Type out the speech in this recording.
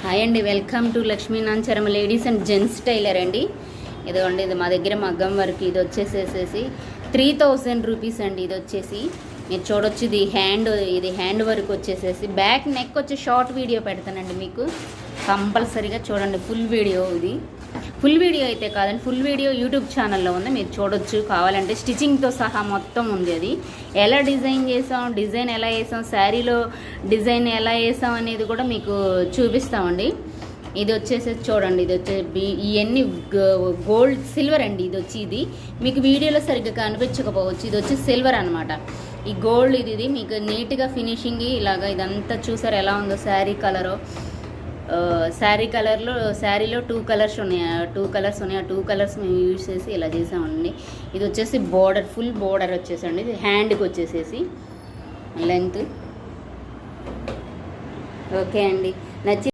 Hi అండి, welcome to Lakshminancharam ladies and gents tailor అండి. ఇదిగోండి, ఇది మా దగ్గర మగ్గం వర్క్. ఇది వచ్చేసేసి 3000 రూపీస్ అండి. ఇది వచ్చేసి మీరు చూడొచ్చు, ఇది హ్యాండ్ వర్క్ వచ్చేసేసి బ్యాక్ నెక్ వచ్చి షార్ట్ వీడియో పెడతానండి మీకు. కంపల్సరీగా చూడండి ఫుల్ వీడియో. ఇది ఫుల్ వీడియో అయితే కాదండి, ఫుల్ వీడియో యూట్యూబ్ ఛానల్లో ఉంది, మీరు చూడొచ్చు. కావాలంటే స్టిచ్చింగ్తో సహా మొత్తం ఉంది. అది ఎలా డిజైన్ చేసాం, డిజైన్ ఎలా వేసాం, శారీలో డిజైన్ ఎలా వేసాం అనేది కూడా మీకు చూపిస్తామండి. ఇది వచ్చేసి చూడండి, ఇది వచ్చే ఇవన్నీ గోల్డ్ సిల్వర్ అండి. ఇది మీకు వీడియోలో సరిగ్గా కనిపించకపోవచ్చు. ఇది వచ్చి సిల్వర్ అనమాట. ఈ గోల్డ్ ఇది మీకు నీట్గా ఫినిషింగ్ ఇలాగా ఇదంతా చూసారు ఎలా ఉందో. శారీలో 2 కలర్స్ ఉన్నాయి. ఆ 2 కలర్స్ మేము యూజ్ చేసి ఇలా చేసామండి. ఇది వచ్చేసి బోర్డర్, ఫుల్ బోర్డర్ వచ్చేసండి. ఇది హ్యాండ్కి వచ్చేసేసి లెంత్. ఓకే అండి, నచ్చి